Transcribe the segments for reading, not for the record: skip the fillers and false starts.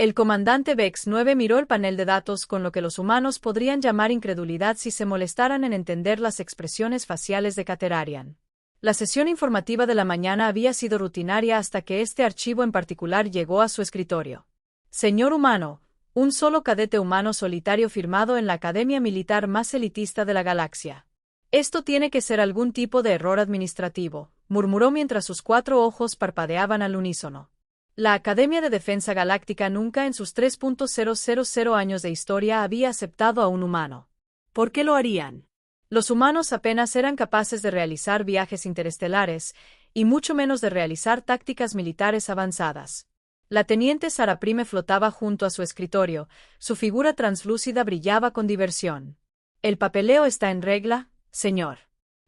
El comandante Vex-9 miró el panel de datos con lo que los humanos podrían llamar incredulidad si se molestaran en entender las expresiones faciales de Caterarian. La sesión informativa de la mañana había sido rutinaria hasta que este archivo en particular llegó a su escritorio. Señor humano, un solo cadete humano solitario firmado en la academia militar más elitista de la galaxia. Esto tiene que ser algún tipo de error administrativo, murmuró mientras sus 4 ojos parpadeaban al unísono. La Academia de Defensa Galáctica nunca en sus 3.000 años de historia había aceptado a un humano. ¿Por qué lo harían? Los humanos apenas eran capaces de realizar viajes interestelares, y mucho menos de realizar tácticas militares avanzadas. La teniente Sarah Prime flotaba junto a su escritorio, su figura translúcida brillaba con diversión. El papeleo está en regla, señor.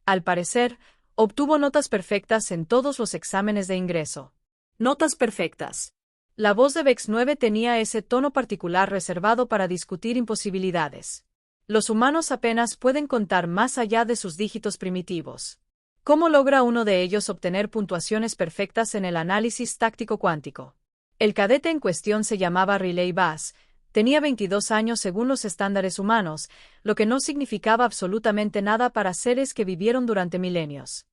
Al parecer, obtuvo notas perfectas en todos los exámenes de ingreso. Notas perfectas. La voz de Vex-9 tenía ese tono particular reservado para discutir imposibilidades. Los humanos apenas pueden contar más allá de sus dígitos primitivos. ¿Cómo logra uno de ellos obtener puntuaciones perfectas en el análisis táctico cuántico? El cadete en cuestión se llamaba Riley Bass, tenía 22 años según los estándares humanos, lo que no significaba absolutamente nada para seres que vivieron durante milenios.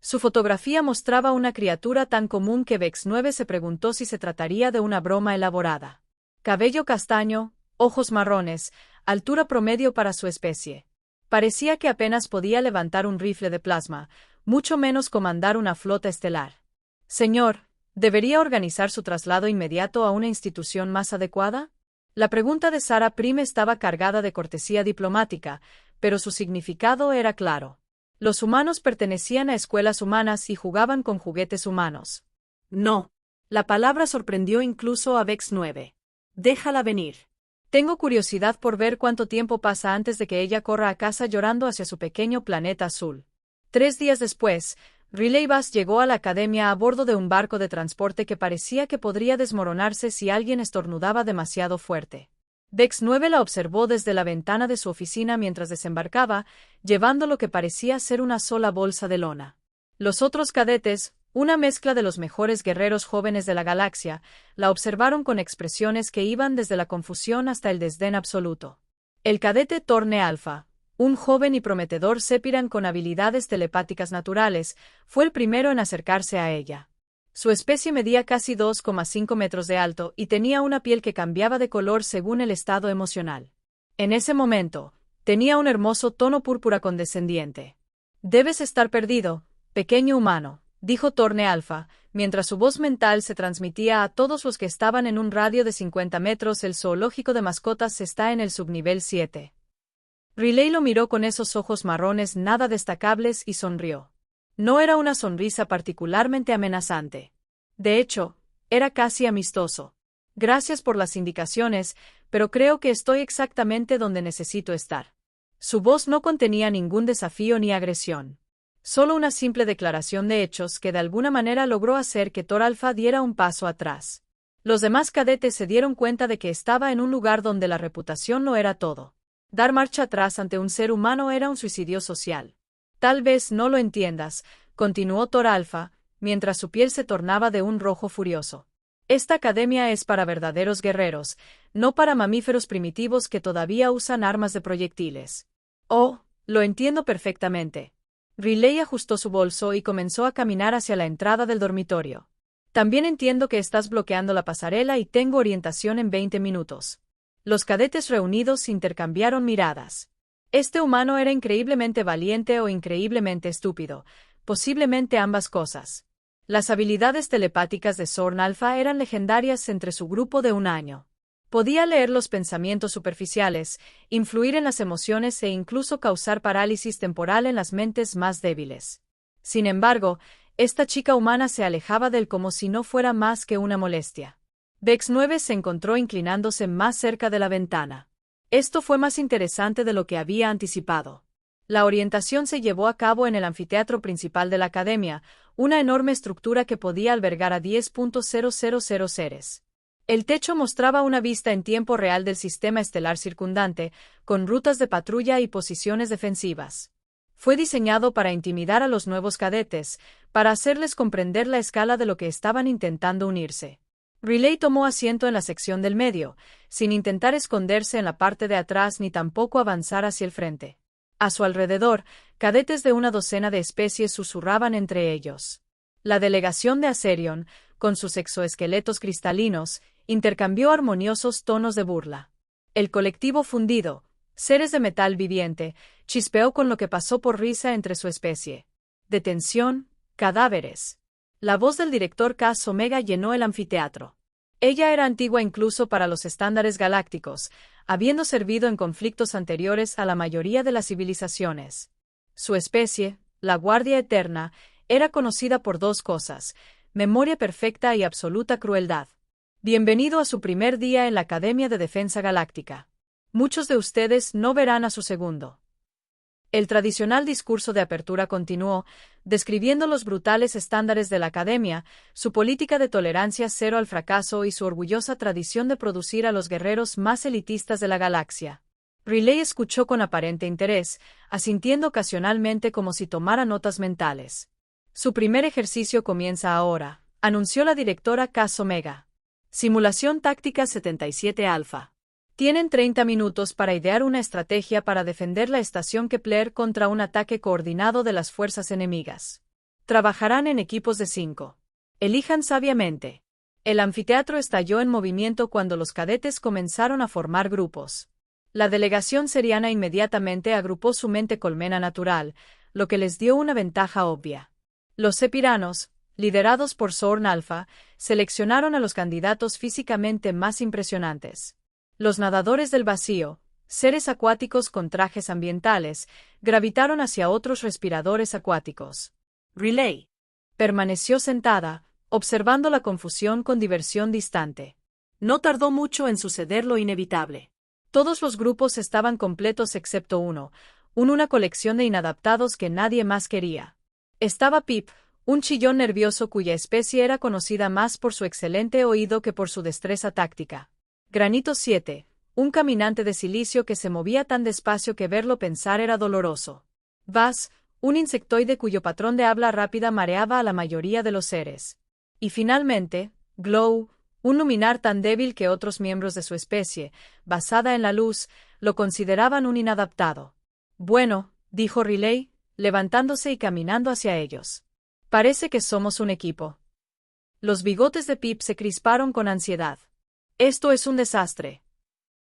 Su fotografía mostraba una criatura tan común que Vex-9 se preguntó si se trataría de una broma elaborada. Cabello castaño, ojos marrones, altura promedio para su especie. Parecía que apenas podía levantar un rifle de plasma, mucho menos comandar una flota estelar. Señor, ¿debería organizar su traslado inmediato a una institución más adecuada? La pregunta de Sarah Prime estaba cargada de cortesía diplomática, pero su significado era claro. Los humanos pertenecían a escuelas humanas y jugaban con juguetes humanos. No. La palabra sorprendió incluso a Vex-9. Déjala venir. Tengo curiosidad por ver cuánto tiempo pasa antes de que ella corra a casa llorando hacia su pequeño planeta azul. 3 días después, Riley Bass llegó a la academia a bordo de un barco de transporte que parecía que podría desmoronarse si alguien estornudaba demasiado fuerte. Vex-9 la observó desde la ventana de su oficina mientras desembarcaba, llevando lo que parecía ser una sola bolsa de lona. Los otros cadetes, una mezcla de los mejores guerreros jóvenes de la galaxia, la observaron con expresiones que iban desde la confusión hasta el desdén absoluto. El cadete Torne Alpha, un joven y prometedor Sepiran con habilidades telepáticas naturales, fue el primero en acercarse a ella. Su especie medía casi 2,5 metros de alto y tenía una piel que cambiaba de color según el estado emocional. En ese momento, tenía un hermoso tono púrpura condescendiente. «Debes estar perdido, pequeño humano», dijo Torne Alpha, mientras su voz mental se transmitía a todos los que estaban en un radio de 50 metros. El zoológico de mascotas está en el subnivel 7. Riley lo miró con esos ojos marrones nada destacables y sonrió. No era una sonrisa particularmente amenazante. De hecho, era casi amistoso. Gracias por las indicaciones, pero creo que estoy exactamente donde necesito estar. Su voz no contenía ningún desafío ni agresión. Solo una simple declaración de hechos que de alguna manera logró hacer que Tor Alpha diera un paso atrás. Los demás cadetes se dieron cuenta de que estaba en un lugar donde la reputación no era todo. Dar marcha atrás ante un ser humano era un suicidio social. Tal vez no lo entiendas, continuó Tor Alpha, mientras su piel se tornaba de un rojo furioso. Esta academia es para verdaderos guerreros, no para mamíferos primitivos que todavía usan armas de proyectiles. Oh, lo entiendo perfectamente. Riley ajustó su bolso y comenzó a caminar hacia la entrada del dormitorio. También entiendo que estás bloqueando la pasarela y tengo orientación en 20 minutos. Los cadetes reunidos intercambiaron miradas. Este humano era increíblemente valiente o increíblemente estúpido, posiblemente ambas cosas. Las habilidades telepáticas de Sorn Alpha eran legendarias entre su grupo de un año. Podía leer los pensamientos superficiales, influir en las emociones e incluso causar parálisis temporal en las mentes más débiles. Sin embargo, esta chica humana se alejaba de él como si no fuera más que una molestia. Vex-9 se encontró inclinándose más cerca de la ventana. Esto fue más interesante de lo que había anticipado. La orientación se llevó a cabo en el anfiteatro principal de la academia, una enorme estructura que podía albergar a 10.000 seres. El techo mostraba una vista en tiempo real del sistema estelar circundante, con rutas de patrulla y posiciones defensivas. Fue diseñado para intimidar a los nuevos cadetes, para hacerles comprender la escala de lo que estaban intentando unirse. Riley tomó asiento en la sección del medio, sin intentar esconderse en la parte de atrás ni tampoco avanzar hacia el frente. A su alrededor, cadetes de una docena de especies susurraban entre ellos. La delegación de Aserion, con sus exoesqueletos cristalinos, intercambió armoniosos tonos de burla. El colectivo fundido, seres de metal viviente, chispeó con lo que pasó por risa entre su especie. Detención, cadáveres. La voz del director Cas Omega llenó el anfiteatro. Ella era antigua incluso para los estándares galácticos, habiendo servido en conflictos anteriores a la mayoría de las civilizaciones. Su especie, la Guardia Eterna, era conocida por dos cosas: memoria perfecta y absoluta crueldad. Bienvenido a su primer día en la Academia de Defensa Galáctica. Muchos de ustedes no verán a su segundo. El tradicional discurso de apertura continuó, describiendo los brutales estándares de la Academia, su política de tolerancia cero al fracaso y su orgullosa tradición de producir a los guerreros más elitistas de la galaxia. Riley escuchó con aparente interés, asintiendo ocasionalmente como si tomara notas mentales. Su primer ejercicio comienza ahora, anunció la directora Cas Omega. Simulación táctica 77 Alpha. Tienen 30 minutos para idear una estrategia para defender la estación Kepler contra un ataque coordinado de las fuerzas enemigas. Trabajarán en equipos de 5. Elijan sabiamente. El anfiteatro estalló en movimiento cuando los cadetes comenzaron a formar grupos. La delegación seriana inmediatamente agrupó su mente colmena natural, lo que les dio una ventaja obvia. Los sepiranos, liderados por Zorn Alpha, seleccionaron a los candidatos físicamente más impresionantes. Los nadadores del vacío, seres acuáticos con trajes ambientales, gravitaron hacia otros respiradores acuáticos. Riley permaneció sentada, observando la confusión con diversión distante. No tardó mucho en suceder lo inevitable. Todos los grupos estaban completos excepto uno, una colección de inadaptados que nadie más quería. Estaba Pip, un chillón nervioso cuya especie era conocida más por su excelente oído que por su destreza táctica. Granito 7, un caminante de silicio que se movía tan despacio que verlo pensar era doloroso. Vaz, un insectoide cuyo patrón de habla rápida mareaba a la mayoría de los seres. Y finalmente, Glow, un luminar tan débil que otros miembros de su especie, basada en la luz, lo consideraban un inadaptado. Bueno, dijo Riley, levantándose y caminando hacia ellos. Parece que somos un equipo. Los bigotes de Pip se crisparon con ansiedad. Esto es un desastre.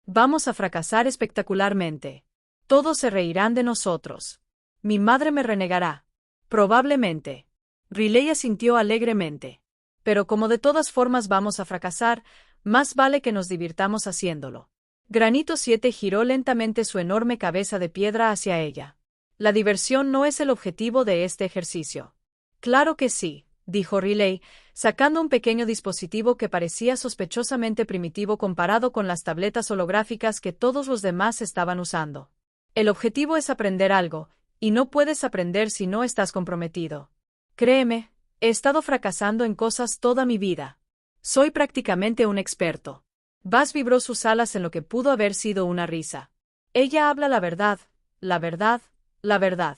Vamos a fracasar espectacularmente. Todos se reirán de nosotros. Mi madre me renegará. Probablemente. Riley asintió alegremente. Pero como de todas formas vamos a fracasar, más vale que nos divirtamos haciéndolo. Granito 7 giró lentamente su enorme cabeza de piedra hacia ella. La diversión no es el objetivo de este ejercicio. Claro que sí, dijo Riley, sacando un pequeño dispositivo que parecía sospechosamente primitivo comparado con las tabletas holográficas que todos los demás estaban usando. El objetivo es aprender algo, y no puedes aprender si no estás comprometido. Créeme, he estado fracasando en cosas toda mi vida. Soy prácticamente un experto. Vaz vibró sus alas en lo que pudo haber sido una risa. Ella habla la verdad, la verdad, la verdad.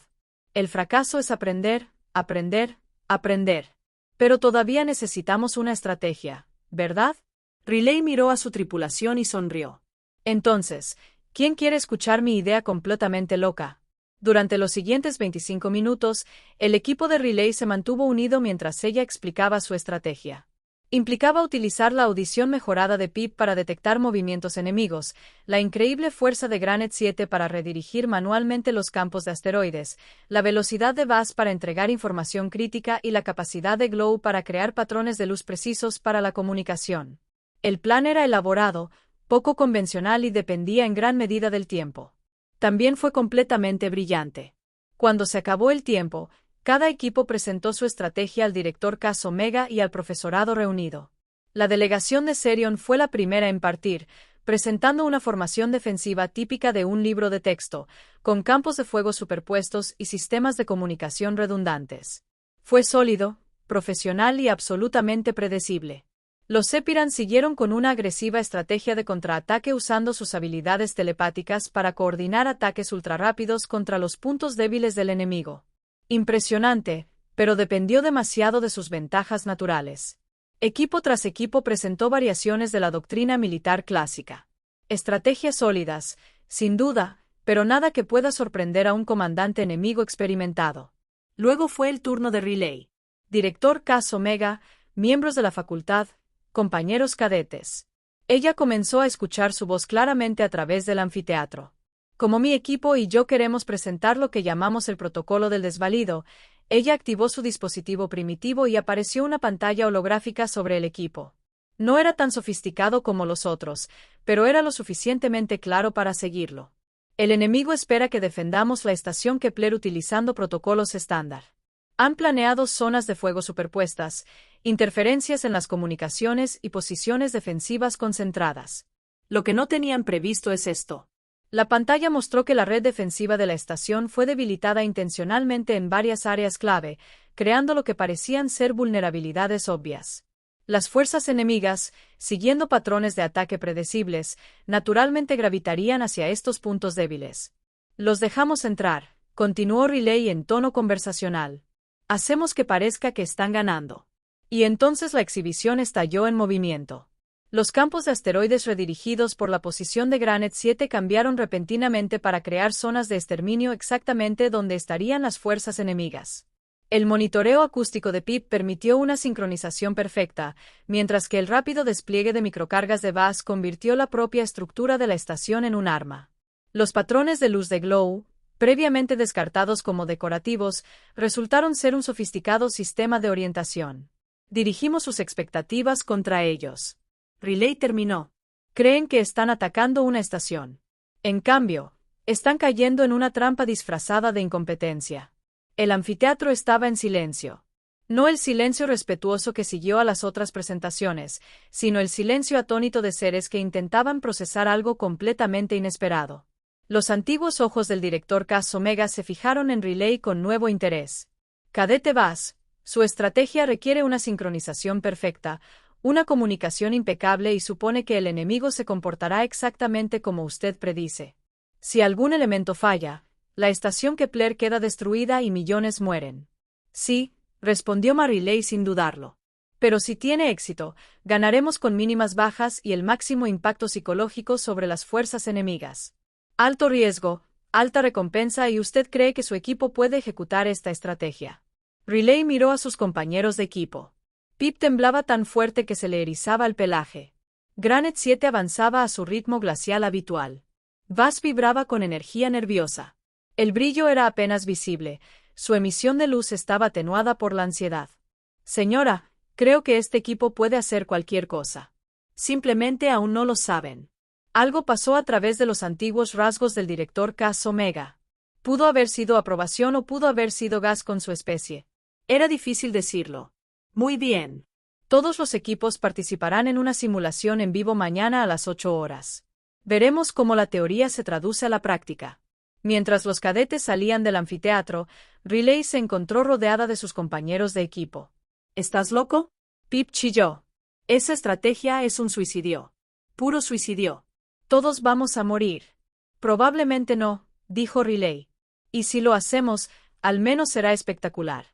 El fracaso es aprender, aprender, aprender. Pero todavía necesitamos una estrategia, ¿verdad? Riley miró a su tripulación y sonrió. Entonces, ¿quién quiere escuchar mi idea completamente loca? Durante los siguientes 25 minutos, el equipo de Riley se mantuvo unido mientras ella explicaba su estrategia. Implicaba utilizar la audición mejorada de Pip para detectar movimientos enemigos, la increíble fuerza de Granite 7 para redirigir manualmente los campos de asteroides, la velocidad de Vaz para entregar información crítica y la capacidad de Glow para crear patrones de luz precisos para la comunicación. El plan era elaborado, poco convencional y dependía en gran medida del tiempo. También fue completamente brillante. Cuando se acabó el tiempo, cada equipo presentó su estrategia al director Cas Omega y al profesorado reunido. La delegación de Serion fue la primera en partir, presentando una formación defensiva típica de un libro de texto, con campos de fuego superpuestos y sistemas de comunicación redundantes. Fue sólido, profesional y absolutamente predecible. Los Sepiran siguieron con una agresiva estrategia de contraataque usando sus habilidades telepáticas para coordinar ataques ultrarrápidos contra los puntos débiles del enemigo. Impresionante, pero dependió demasiado de sus ventajas naturales. Equipo tras equipo presentó variaciones de la doctrina militar clásica. Estrategias sólidas, sin duda, pero nada que pueda sorprender a un comandante enemigo experimentado. Luego fue el turno de Riley. Director Cas Omega, miembros de la facultad, compañeros cadetes. Ella comenzó a escuchar su voz claramente a través del anfiteatro. Como mi equipo y yo queremos presentar lo que llamamos el protocolo del desvalido, ella activó su dispositivo primitivo y apareció una pantalla holográfica sobre el equipo. No era tan sofisticado como los otros, pero era lo suficientemente claro para seguirlo. El enemigo espera que defendamos la estación Kepler utilizando protocolos estándar. Han planeado zonas de fuego superpuestas, interferencias en las comunicaciones y posiciones defensivas concentradas. Lo que no tenían previsto es esto. La pantalla mostró que la red defensiva de la estación fue debilitada intencionalmente en varias áreas clave, creando lo que parecían ser vulnerabilidades obvias. Las fuerzas enemigas, siguiendo patrones de ataque predecibles, naturalmente gravitarían hacia estos puntos débiles. Los dejamos entrar, continuó Riley en tono conversacional. Hacemos que parezca que están ganando. Y entonces la exhibición estalló en movimiento. Los campos de asteroides redirigidos por la posición de Granet 7 cambiaron repentinamente para crear zonas de exterminio exactamente donde estarían las fuerzas enemigas. El monitoreo acústico de Pip permitió una sincronización perfecta, mientras que el rápido despliegue de microcargas de Buzz convirtió la propia estructura de la estación en un arma. Los patrones de luz de Glow, previamente descartados como decorativos, resultaron ser un sofisticado sistema de orientación. Dirigimos sus expectativas contra ellos. Riley terminó. Creen que están atacando una estación. En cambio, están cayendo en una trampa disfrazada de incompetencia. El anfiteatro estaba en silencio. No el silencio respetuoso que siguió a las otras presentaciones, sino el silencio atónito de seres que intentaban procesar algo completamente inesperado. Los antiguos ojos del director Cas Omega se fijaron en Riley con nuevo interés. Cadete Buzz, su estrategia requiere una sincronización perfecta, una comunicación impecable y supone que el enemigo se comportará exactamente como usted predice. Si algún elemento falla, la estación Kepler queda destruida y millones mueren. Sí, respondió Riley sin dudarlo. Pero si tiene éxito, ganaremos con mínimas bajas y el máximo impacto psicológico sobre las fuerzas enemigas. Alto riesgo, alta recompensa y usted cree que su equipo puede ejecutar esta estrategia. Riley miró a sus compañeros de equipo. Pip temblaba tan fuerte que se le erizaba el pelaje. Granet 7 avanzaba a su ritmo glacial habitual. Buzz vibraba con energía nerviosa. El brillo era apenas visible, su emisión de luz estaba atenuada por la ansiedad. Señora, creo que este equipo puede hacer cualquier cosa. Simplemente aún no lo saben. Algo pasó a través de los antiguos rasgos del director Cas Omega. Pudo haber sido aprobación o pudo haber sido gas con su especie. Era difícil decirlo. Muy bien. Todos los equipos participarán en una simulación en vivo mañana a las 8 horas. Veremos cómo la teoría se traduce a la práctica. Mientras los cadetes salían del anfiteatro, Riley se encontró rodeada de sus compañeros de equipo. ¿Estás loco? Pip chilló. Esa estrategia es un suicidio. Puro suicidio. Todos vamos a morir. Probablemente no, dijo Riley. Y si lo hacemos, al menos será espectacular.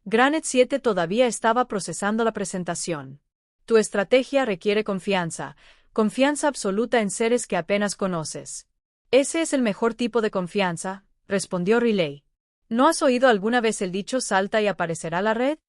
Granet 7 todavía estaba procesando la presentación. Tu estrategia requiere confianza, confianza absoluta en seres que apenas conoces. Ese es el mejor tipo de confianza, respondió Riley. ¿No has oído alguna vez el dicho salta y aparecerá la red?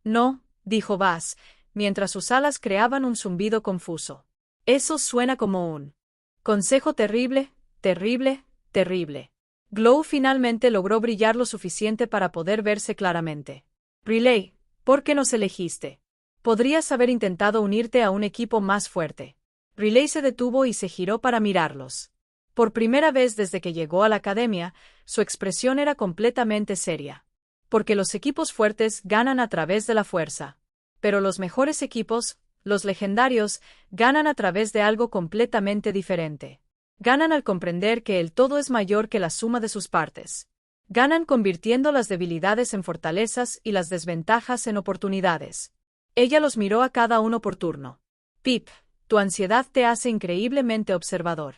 No, dijo Buzz, mientras sus alas creaban un zumbido confuso. Eso suena como un consejo terrible, terrible, terrible. Glow finalmente logró brillar lo suficiente para poder verse claramente. Riley, ¿por qué nos elegiste? Podrías haber intentado unirte a un equipo más fuerte. Riley se detuvo y se giró para mirarlos. Por primera vez desde que llegó a la academia, su expresión era completamente seria. Porque los equipos fuertes ganan a través de la fuerza. Pero los mejores equipos, los legendarios, ganan a través de algo completamente diferente. Ganan al comprender que el todo es mayor que la suma de sus partes. Ganan convirtiendo las debilidades en fortalezas y las desventajas en oportunidades. Ella los miró a cada uno por turno. Pip, tu ansiedad te hace increíblemente observador.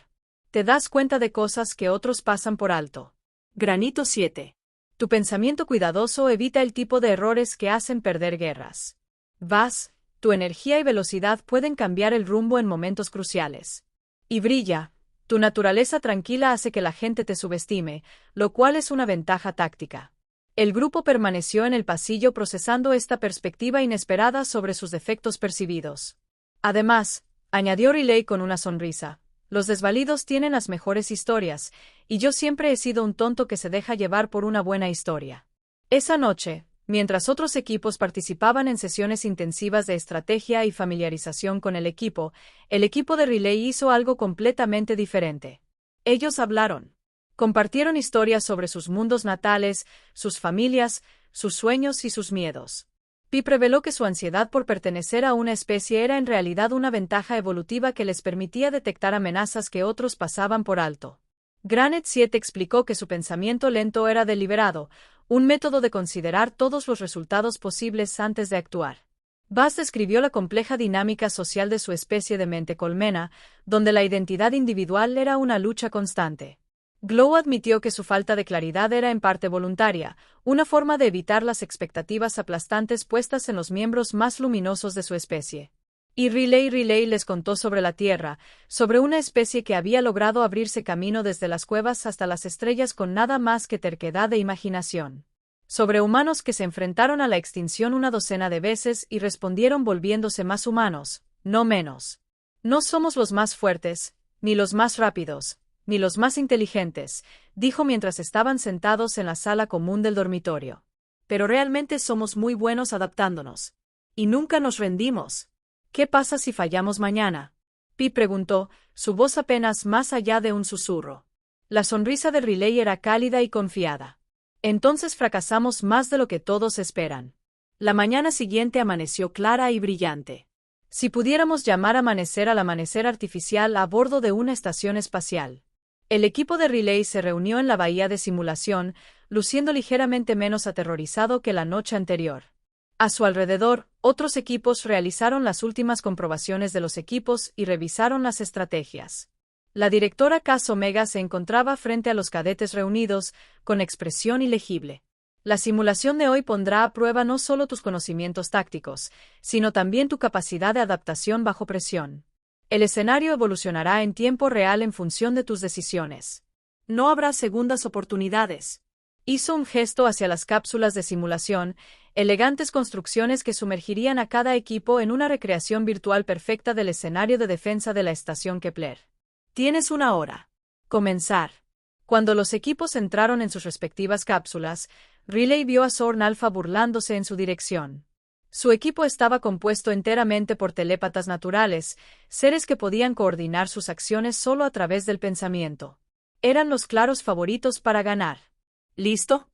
Te das cuenta de cosas que otros pasan por alto. Granito 7. Tu pensamiento cuidadoso evita el tipo de errores que hacen perder guerras. Buzz, Tu energía y velocidad pueden cambiar el rumbo en momentos cruciales. Y brilla. Tu naturaleza tranquila hace que la gente te subestime, lo cual es una ventaja táctica. El grupo permaneció en el pasillo procesando esta perspectiva inesperada sobre sus defectos percibidos. Además, añadió Riley con una sonrisa, los desvalidos tienen las mejores historias, y yo siempre he sido un tonto que se deja llevar por una buena historia. Esa noche, mientras otros equipos participaban en sesiones intensivas de estrategia y familiarización con el equipo de Riley hizo algo completamente diferente. Ellos hablaron. Compartieron historias sobre sus mundos natales, sus familias, sus sueños y sus miedos. Pip reveló que su ansiedad por pertenecer a una especie era en realidad una ventaja evolutiva que les permitía detectar amenazas que otros pasaban por alto. Granite 7 explicó que su pensamiento lento era deliberado, un método de considerar todos los resultados posibles antes de actuar. Buzz describió la compleja dinámica social de su especie de mente colmena, donde la identidad individual era una lucha constante. Glow admitió que su falta de claridad era en parte voluntaria, una forma de evitar las expectativas aplastantes puestas en los miembros más luminosos de su especie. Y Riley les contó sobre la Tierra, sobre una especie que había logrado abrirse camino desde las cuevas hasta las estrellas con nada más que terquedad e imaginación. Sobre humanos que se enfrentaron a la extinción una docena de veces y respondieron volviéndose más humanos, no menos. No somos los más fuertes, ni los más rápidos, ni los más inteligentes, dijo mientras estaban sentados en la sala común del dormitorio. Pero realmente somos muy buenos adaptándonos. Y nunca nos rendimos. ¿Qué pasa si fallamos mañana? Pip preguntó, su voz apenas más allá de un susurro. La sonrisa de Riley era cálida y confiada. Entonces fracasamos más de lo que todos esperan. La mañana siguiente amaneció clara y brillante. Si pudiéramos llamar amanecer al amanecer artificial a bordo de una estación espacial. El equipo de Riley se reunió en la bahía de simulación, luciendo ligeramente menos aterrorizado que la noche anterior. A su alrededor, otros equipos realizaron las últimas comprobaciones de los equipos y revisaron las estrategias. La directora Cas Omega se encontraba frente a los cadetes reunidos, con expresión ilegible. La simulación de hoy pondrá a prueba no solo tus conocimientos tácticos, sino también tu capacidad de adaptación bajo presión. El escenario evolucionará en tiempo real en función de tus decisiones. No habrá segundas oportunidades. Hizo un gesto hacia las cápsulas de simulación, elegantes construcciones que sumergirían a cada equipo en una recreación virtual perfecta del escenario de defensa de la estación Kepler. Tienes una hora. Comenzar. Cuando los equipos entraron en sus respectivas cápsulas, Riley vio a Zorn Alpha burlándose en su dirección. Su equipo estaba compuesto enteramente por telépatas naturales, seres que podían coordinar sus acciones solo a través del pensamiento. Eran los claros favoritos para ganar. ¿Listo?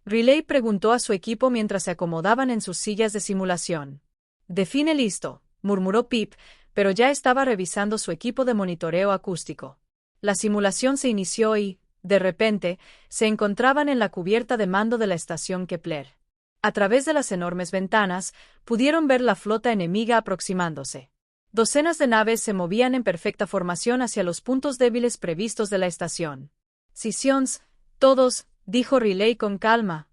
Riley preguntó a su equipo mientras se acomodaban en sus sillas de simulación. Define listo, murmuró Pip, pero ya estaba revisando su equipo de monitoreo acústico. La simulación se inició y, de repente, se encontraban en la cubierta de mando de la estación Kepler. A través de las enormes ventanas, pudieron ver la flota enemiga aproximándose. Docenas de naves se movían en perfecta formación hacia los puntos débiles previstos de la estación. Scions, todos, dijo Riley con calma.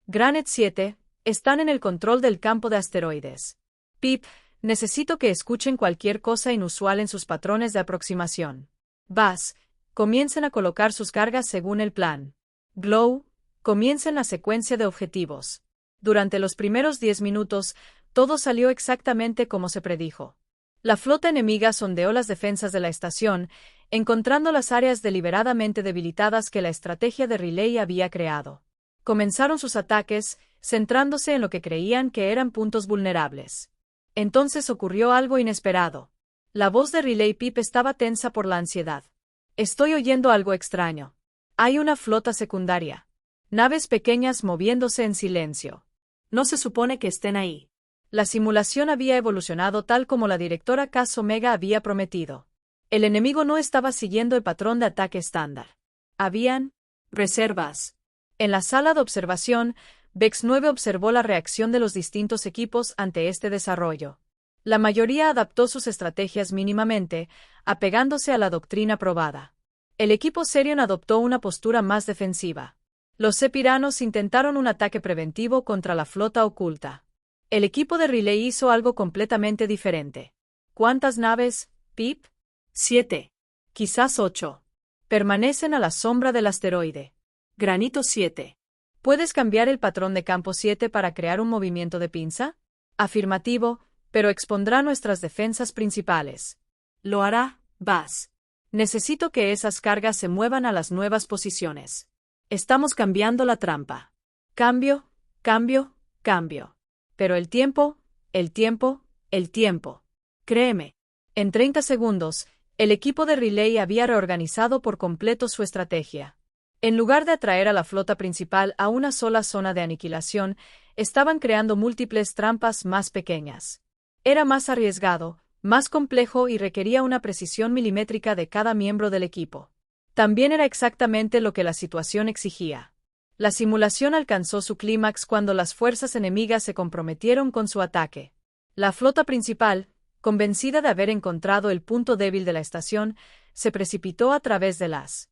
Granite 7, están en el control del campo de asteroides. Pip, necesito que escuchen cualquier cosa inusual en sus patrones de aproximación. Buzz, comiencen a colocar sus cargas según el plan. Glow, comiencen la secuencia de objetivos. Durante los primeros 10 minutos, todo salió exactamente como se predijo. La flota enemiga sondeó las defensas de la estación, encontrando las áreas deliberadamente debilitadas que la estrategia de Riley había creado. Comenzaron sus ataques, centrándose en lo que creían que eran puntos vulnerables. Entonces ocurrió algo inesperado. La voz de Riley Pip estaba tensa por la ansiedad. Estoy oyendo algo extraño. Hay una flota secundaria. Naves pequeñas moviéndose en silencio. No se supone que estén ahí. La simulación había evolucionado tal como la directora Cas Omega había prometido. El enemigo no estaba siguiendo el patrón de ataque estándar. Habían reservas. En la sala de observación, Vex 9 observó la reacción de los distintos equipos ante este desarrollo. La mayoría adaptó sus estrategias mínimamente, apegándose a la doctrina probada. El equipo Serion adoptó una postura más defensiva. Los Sepiranos intentaron un ataque preventivo contra la flota oculta. El equipo de Relay hizo algo completamente diferente. ¿Cuántas naves, Pip? 7. Quizás 8. Permanecen a la sombra del asteroide. Granito 7. ¿Puedes cambiar el patrón de campo 7 para crear un movimiento de pinza? Afirmativo, pero expondrá nuestras defensas principales. Lo hará, Buzz. Necesito que esas cargas se muevan a las nuevas posiciones. Estamos cambiando la trampa. Cambio, cambio, cambio. Pero el tiempo, el tiempo, el tiempo. Créeme. En 30 segundos, el equipo de Relay había reorganizado por completo su estrategia. En lugar de atraer a la flota principal a una sola zona de aniquilación, estaban creando múltiples trampas más pequeñas. Era más arriesgado, más complejo y requería una precisión milimétrica de cada miembro del equipo. También era exactamente lo que la situación exigía. La simulación alcanzó su clímax cuando las fuerzas enemigas se comprometieron con su ataque. La flota principal, convencida de haber encontrado el punto débil de la estación, se precipitó a través de las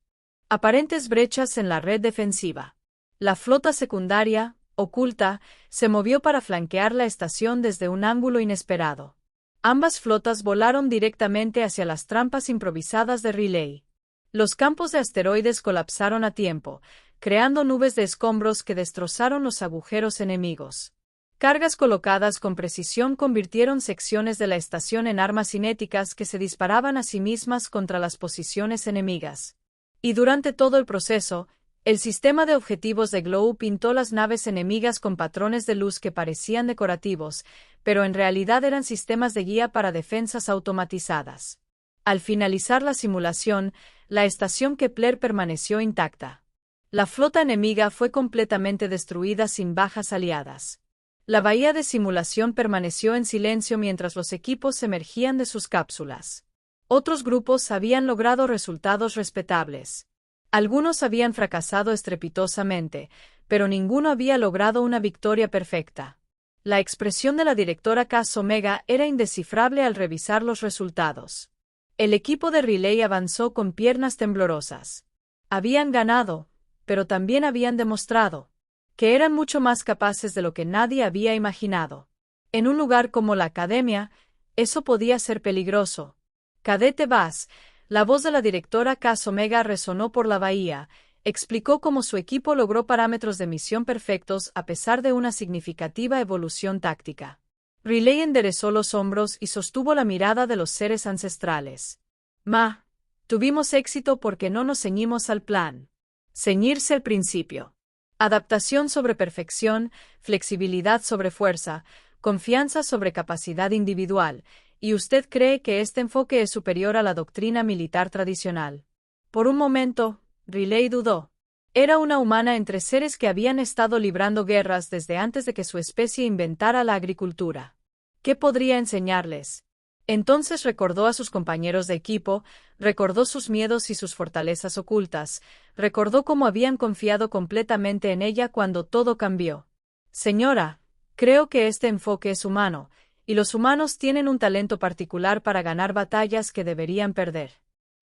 aparentes brechas en la red defensiva. La flota secundaria, oculta, se movió para flanquear la estación desde un ángulo inesperado. Ambas flotas volaron directamente hacia las trampas improvisadas de Relay. Los campos de asteroides colapsaron a tiempo, creando nubes de escombros que destrozaron los agujeros enemigos. Cargas colocadas con precisión convirtieron secciones de la estación en armas cinéticas que se disparaban a sí mismas contra las posiciones enemigas. Y durante todo el proceso, el sistema de objetivos de Glow pintó las naves enemigas con patrones de luz que parecían decorativos, pero en realidad eran sistemas de guía para defensas automatizadas. Al finalizar la simulación, la estación Kepler permaneció intacta. La flota enemiga fue completamente destruida sin bajas aliadas. La bahía de simulación permaneció en silencio mientras los equipos emergían de sus cápsulas. Otros grupos habían logrado resultados respetables. Algunos habían fracasado estrepitosamente, pero ninguno había logrado una victoria perfecta. La expresión de la directora Cas Omega era indescifrable al revisar los resultados. El equipo de Relay avanzó con piernas temblorosas. Habían ganado, pero también habían demostrado que eran mucho más capaces de lo que nadie había imaginado. En un lugar como la Academia, eso podía ser peligroso. Cadete Buzz, la voz de la directora Cas Omega resonó por la bahía, explicó cómo su equipo logró parámetros de misión perfectos a pesar de una significativa evolución táctica. Relay enderezó los hombros y sostuvo la mirada de los seres ancestrales. Tuvimos éxito porque no nos ceñimos al plan. Ceñirse al principio. Adaptación sobre perfección, flexibilidad sobre fuerza, confianza sobre capacidad individual, y usted cree que este enfoque es superior a la doctrina militar tradicional. Por un momento, Relay dudó. Era una humana entre seres que habían estado librando guerras desde antes de que su especie inventara la agricultura. ¿Qué podría enseñarles? Entonces recordó a sus compañeros de equipo, recordó sus miedos y sus fortalezas ocultas, recordó cómo habían confiado completamente en ella cuando todo cambió. Señora, creo que este enfoque es humano, y los humanos tienen un talento particular para ganar batallas que deberían perder.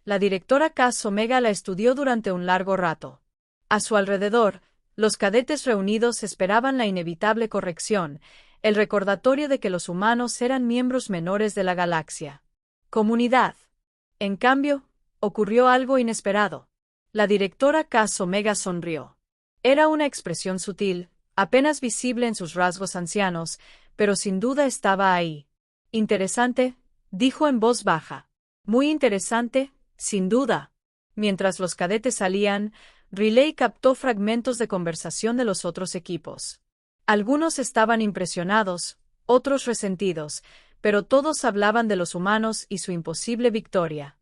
La directora Cas Omega la estudió durante un largo rato. A su alrededor, los cadetes reunidos esperaban la inevitable corrección, el recordatorio de que los humanos eran miembros menores de la galaxia. Comunidad. En cambio, ocurrió algo inesperado. La directora Cas Omega sonrió. Era una expresión sutil, apenas visible en sus rasgos ancianos, pero sin duda estaba ahí. Interesante, dijo en voz baja. Muy interesante, sin duda. Mientras los cadetes salían, Relay captó fragmentos de conversación de los otros equipos. Algunos estaban impresionados, otros resentidos, pero todos hablaban de los humanos y su imposible victoria.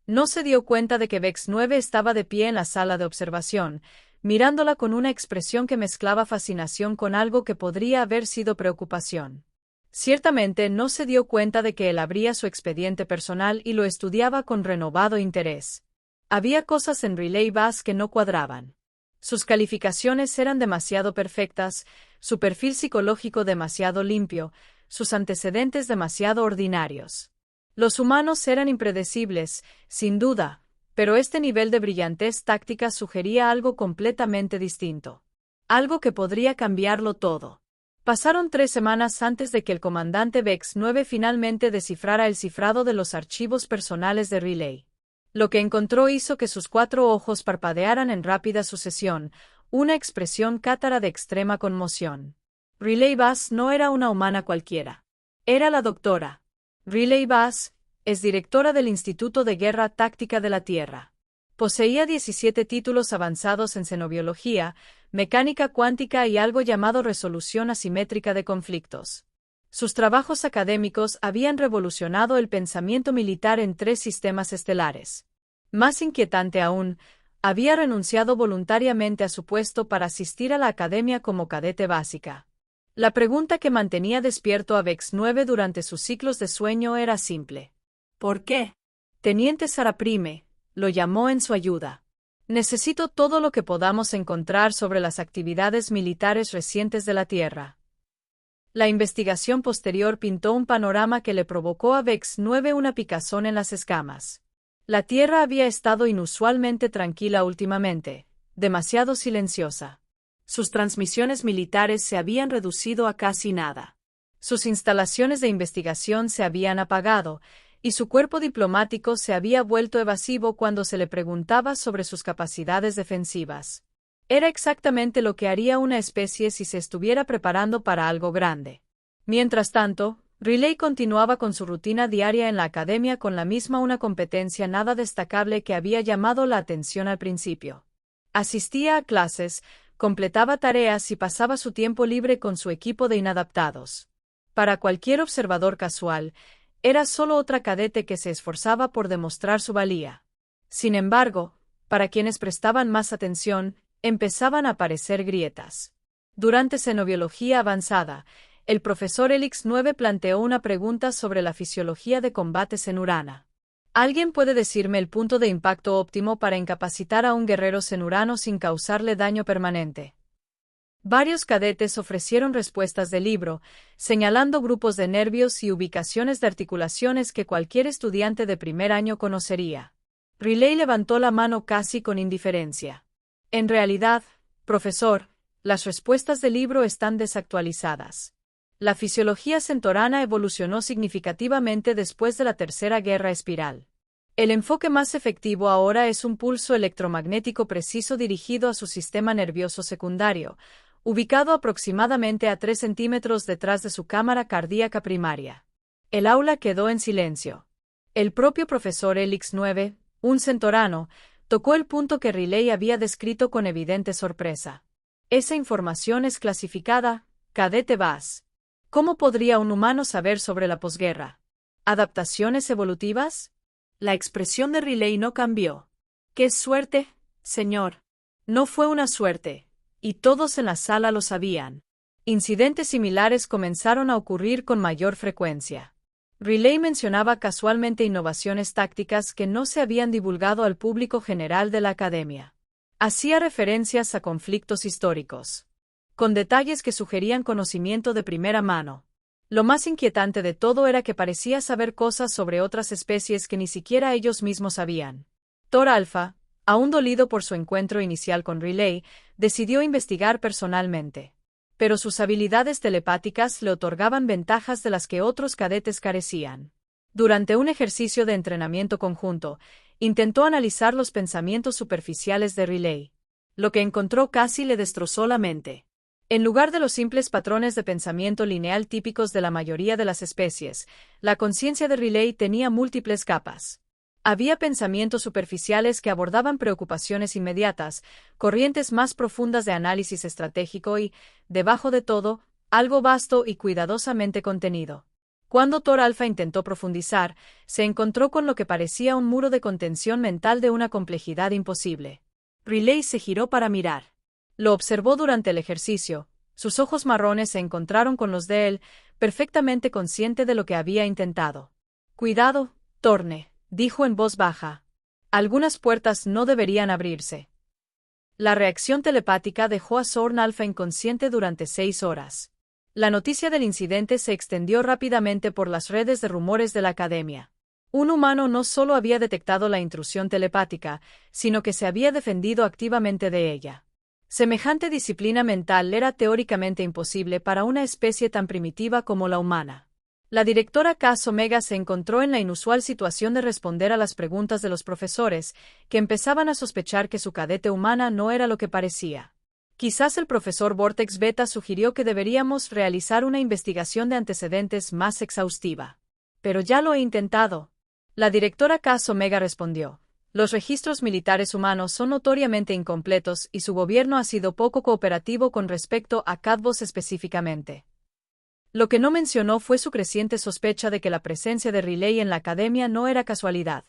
No se dio cuenta de que Vex 9 estaba de pie en la sala de observación, mirándola con una expresión que mezclaba fascinación con algo que podría haber sido preocupación. Ciertamente no se dio cuenta de que él abría su expediente personal y lo estudiaba con renovado interés. Había cosas en Relay Buzz que no cuadraban. Sus calificaciones eran demasiado perfectas, su perfil psicológico demasiado limpio, sus antecedentes demasiado ordinarios. Los humanos eran impredecibles, sin duda, pero este nivel de brillantez táctica sugería algo completamente distinto. Algo que podría cambiarlo todo. Pasaron 3 semanas antes de que el comandante Vex-9 finalmente descifrara el cifrado de los archivos personales de Riley. Lo que encontró hizo que sus 4 ojos parpadearan en rápida sucesión, una expresión cátara de extrema conmoción. Riley Bass no era una humana cualquiera. Era la doctora. Riley Bass es directora del Instituto de Guerra Táctica de la Tierra. Poseía 17 títulos avanzados en xenobiología, mecánica cuántica y algo llamado resolución asimétrica de conflictos. Sus trabajos académicos habían revolucionado el pensamiento militar en 3 sistemas estelares. Más inquietante aún, había renunciado voluntariamente a su puesto para asistir a la academia como cadete básica. La pregunta que mantenía despierto a Vex-9 durante sus ciclos de sueño era simple. ¿Por qué? Teniente Saraprime lo llamó en su ayuda. Necesito todo lo que podamos encontrar sobre las actividades militares recientes de la Tierra. La investigación posterior pintó un panorama que le provocó a Vex-9 una picazón en las escamas. La Tierra había estado inusualmente tranquila últimamente, demasiado silenciosa. Sus transmisiones militares se habían reducido a casi nada. Sus instalaciones de investigación se habían apagado, y su cuerpo diplomático se había vuelto evasivo cuando se le preguntaba sobre sus capacidades defensivas. Era exactamente lo que haría una especie si se estuviera preparando para algo grande. Mientras tanto, Riley continuaba con su rutina diaria en la academia con la misma una competencia nada destacable que había llamado la atención al principio. Asistía a clases, completaba tareas y pasaba su tiempo libre con su equipo de inadaptados. Para cualquier observador casual, era solo otra cadete que se esforzaba por demostrar su valía. Sin embargo, para quienes prestaban más atención, empezaban a aparecer grietas. Durante xenobiología avanzada, el profesor Helix-9 planteó una pregunta sobre la fisiología de combates en Urana. ¿Alguien puede decirme el punto de impacto óptimo para incapacitar a un guerrero cenurano sin causarle daño permanente? Varios cadetes ofrecieron respuestas del libro, señalando grupos de nervios y ubicaciones de articulaciones que cualquier estudiante de primer año conocería. Riley levantó la mano casi con indiferencia. En realidad, profesor, las respuestas del libro están desactualizadas. La fisiología centorana evolucionó significativamente después de la Tercera Guerra Espiral. El enfoque más efectivo ahora es un pulso electromagnético preciso dirigido a su sistema nervioso secundario, ubicado aproximadamente a 3 centímetros detrás de su cámara cardíaca primaria. El aula quedó en silencio. El propio profesor Helix-9, un centorano, tocó el punto que Riley había descrito con evidente sorpresa. Esa información es clasificada, cadete Bass. ¿Cómo podría un humano saber sobre la posguerra? ¿Adaptaciones evolutivas? La expresión de Riley no cambió. ¡Qué suerte, señor! No fue una suerte, y todos en la sala lo sabían. Incidentes similares comenzaron a ocurrir con mayor frecuencia. Riley mencionaba casualmente innovaciones tácticas que no se habían divulgado al público general de la academia. Hacía referencias a conflictos históricos, con detalles que sugerían conocimiento de primera mano. Lo más inquietante de todo era que parecía saber cosas sobre otras especies que ni siquiera ellos mismos sabían. Thor Alpha, aún dolido por su encuentro inicial con Riley, decidió investigar personalmente. Pero sus habilidades telepáticas le otorgaban ventajas de las que otros cadetes carecían. Durante un ejercicio de entrenamiento conjunto, intentó analizar los pensamientos superficiales de Riley. Lo que encontró casi le destrozó la mente. En lugar de los simples patrones de pensamiento lineal típicos de la mayoría de las especies, la conciencia de Riley tenía múltiples capas. Había pensamientos superficiales que abordaban preocupaciones inmediatas, corrientes más profundas de análisis estratégico y, debajo de todo, algo vasto y cuidadosamente contenido. Cuando Thor Alpha intentó profundizar, se encontró con lo que parecía un muro de contención mental de una complejidad imposible. Riley se giró para mirar. Lo observó durante el ejercicio. Sus ojos marrones se encontraron con los de él, perfectamente consciente de lo que había intentado. «Cuidado, Torne», dijo en voz baja. «Algunas puertas no deberían abrirse». La reacción telepática dejó a Zorn Alpha inconsciente durante 6 horas. La noticia del incidente se extendió rápidamente por las redes de rumores de la academia. Un humano no solo había detectado la intrusión telepática, sino que se había defendido activamente de ella. Semejante disciplina mental era teóricamente imposible para una especie tan primitiva como la humana. La directora Cas Omega se encontró en la inusual situación de responder a las preguntas de los profesores, que empezaban a sospechar que su cadete humana no era lo que parecía. Quizás el profesor Vortex Beta sugirió que deberíamos realizar una investigación de antecedentes más exhaustiva. Pero ya lo he intentado. La directora Cas Omega respondió. Los registros militares humanos son notoriamente incompletos y su gobierno ha sido poco cooperativo con respecto a Cadbos específicamente. Lo que no mencionó fue su creciente sospecha de que la presencia de Riley en la academia no era casualidad.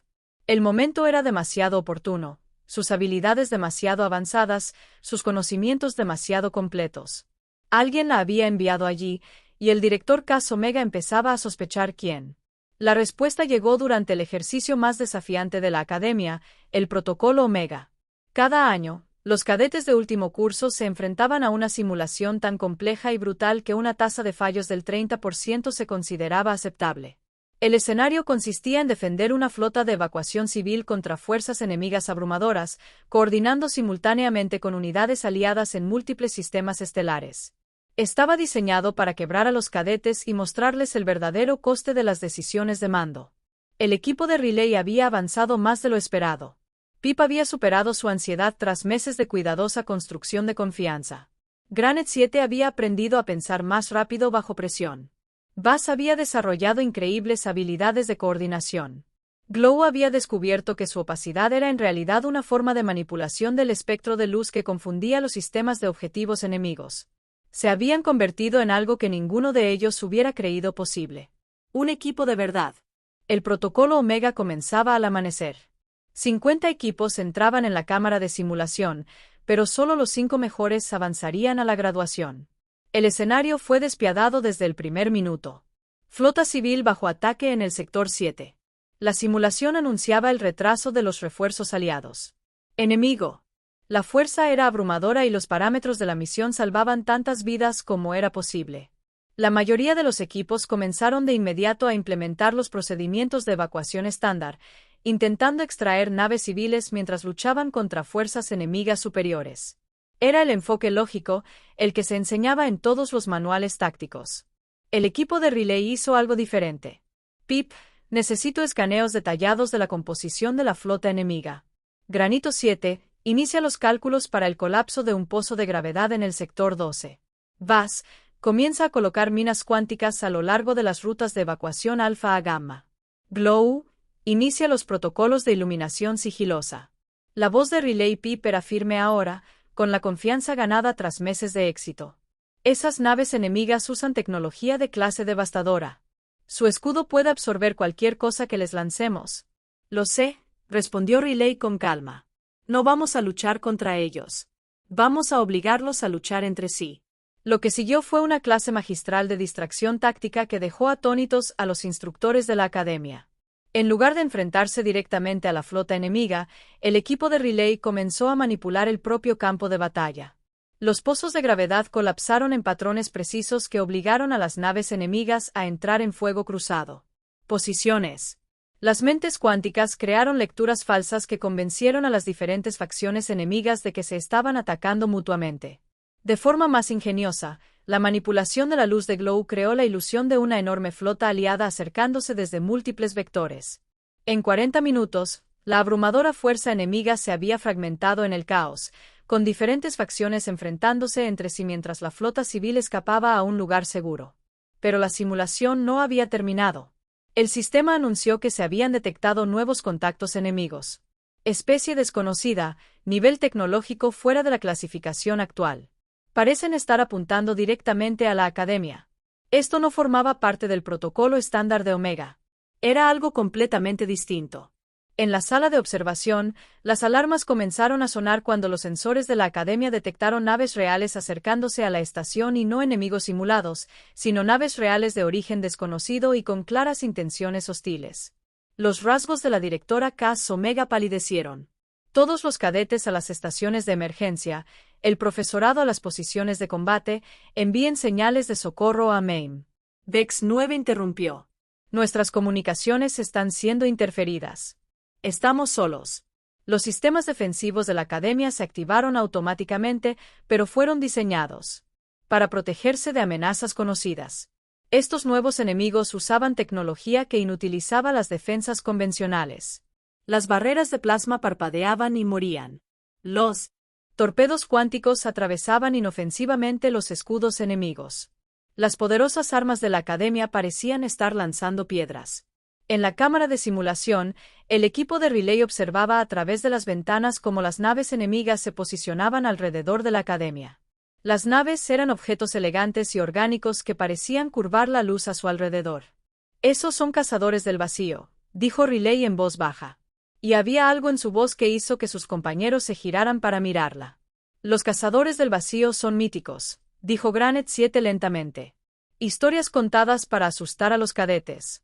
El momento era demasiado oportuno, sus habilidades demasiado avanzadas, sus conocimientos demasiado completos. Alguien la había enviado allí, y el director Cas Omega empezaba a sospechar quién. La respuesta llegó durante el ejercicio más desafiante de la academia, el Protocolo Omega. Cada año, los cadetes de último curso se enfrentaban a una simulación tan compleja y brutal que una tasa de fallos del 30% se consideraba aceptable. El escenario consistía en defender una flota de evacuación civil contra fuerzas enemigas abrumadoras, coordinando simultáneamente con unidades aliadas en múltiples sistemas estelares. Estaba diseñado para quebrar a los cadetes y mostrarles el verdadero coste de las decisiones de mando. El equipo de Riley había avanzado más de lo esperado. Pip había superado su ansiedad tras meses de cuidadosa construcción de confianza. Granite 7 había aprendido a pensar más rápido bajo presión. Buzz había desarrollado increíbles habilidades de coordinación. Glow había descubierto que su opacidad era en realidad una forma de manipulación del espectro de luz que confundía los sistemas de objetivos enemigos. Se habían convertido en algo que ninguno de ellos hubiera creído posible. Un equipo de verdad. El protocolo Omega comenzaba al amanecer. 50 equipos entraban en la cámara de simulación, pero solo los 5 mejores avanzarían a la graduación. El escenario fue despiadado desde el primer minuto. Flota civil bajo ataque en el sector 7. La simulación anunciaba el retraso de los refuerzos aliados. Enemigo. La fuerza era abrumadora y los parámetros de la misión salvaban tantas vidas como era posible. La mayoría de los equipos comenzaron de inmediato a implementar los procedimientos de evacuación estándar, intentando extraer naves civiles mientras luchaban contra fuerzas enemigas superiores. Era el enfoque lógico, el que se enseñaba en todos los manuales tácticos. El equipo de Riley hizo algo diferente. Pip, necesito escaneos detallados de la composición de la flota enemiga. Granito 7, inicia los cálculos para el colapso de un pozo de gravedad en el sector 12. Buzz, comienza a colocar minas cuánticas a lo largo de las rutas de evacuación alfa a gamma. Glow, inicia los protocolos de iluminación sigilosa. La voz de Riley Pip era firme ahora, con la confianza ganada tras meses de éxito. Esas naves enemigas usan tecnología de clase devastadora. Su escudo puede absorber cualquier cosa que les lancemos. Lo sé, respondió Riley con calma. No vamos a luchar contra ellos. Vamos a obligarlos a luchar entre sí. Lo que siguió fue una clase magistral de distracción táctica que dejó atónitos a los instructores de la academia. En lugar de enfrentarse directamente a la flota enemiga, el equipo de Riley comenzó a manipular el propio campo de batalla. Los pozos de gravedad colapsaron en patrones precisos que obligaron a las naves enemigas a entrar en fuego cruzado. Posiciones. Las mentes cuánticas crearon lecturas falsas que convencieron a las diferentes facciones enemigas de que se estaban atacando mutuamente. De forma más ingeniosa, la manipulación de la luz de Glow creó la ilusión de una enorme flota aliada acercándose desde múltiples vectores. En 40 minutos, la abrumadora fuerza enemiga se había fragmentado en el caos, con diferentes facciones enfrentándose entre sí mientras la flota civil escapaba a un lugar seguro. Pero la simulación no había terminado. El sistema anunció que se habían detectado nuevos contactos enemigos. Especie desconocida, nivel tecnológico fuera de la clasificación actual. Parecen estar apuntando directamente a la academia. Esto no formaba parte del protocolo estándar de Omega. Era algo completamente distinto. En la sala de observación, las alarmas comenzaron a sonar cuando los sensores de la academia detectaron naves reales acercándose a la estación y no enemigos simulados, sino naves reales de origen desconocido y con claras intenciones hostiles. Los rasgos de la directora Cas Omega palidecieron. Todos los cadetes a las estaciones de emergencia, el profesorado a las posiciones de combate, envíen señales de socorro a Maine. Vex 9 interrumpió. Nuestras comunicaciones están siendo interferidas. Estamos solos. Los sistemas defensivos de la Academia se activaron automáticamente, pero fueron diseñados para protegerse de amenazas conocidas. Estos nuevos enemigos usaban tecnología que inutilizaba las defensas convencionales. Las barreras de plasma parpadeaban y morían. Los torpedos cuánticos atravesaban inofensivamente los escudos enemigos. Las poderosas armas de la Academia parecían estar lanzando piedras. En la cámara de simulación, el equipo de Riley observaba a través de las ventanas cómo las naves enemigas se posicionaban alrededor de la Academia. Las naves eran objetos elegantes y orgánicos que parecían curvar la luz a su alrededor. «Esos son cazadores del vacío», dijo Riley en voz baja. Y había algo en su voz que hizo que sus compañeros se giraran para mirarla. «Los cazadores del vacío son míticos», dijo Granite 7 lentamente. «Historias contadas para asustar a los cadetes».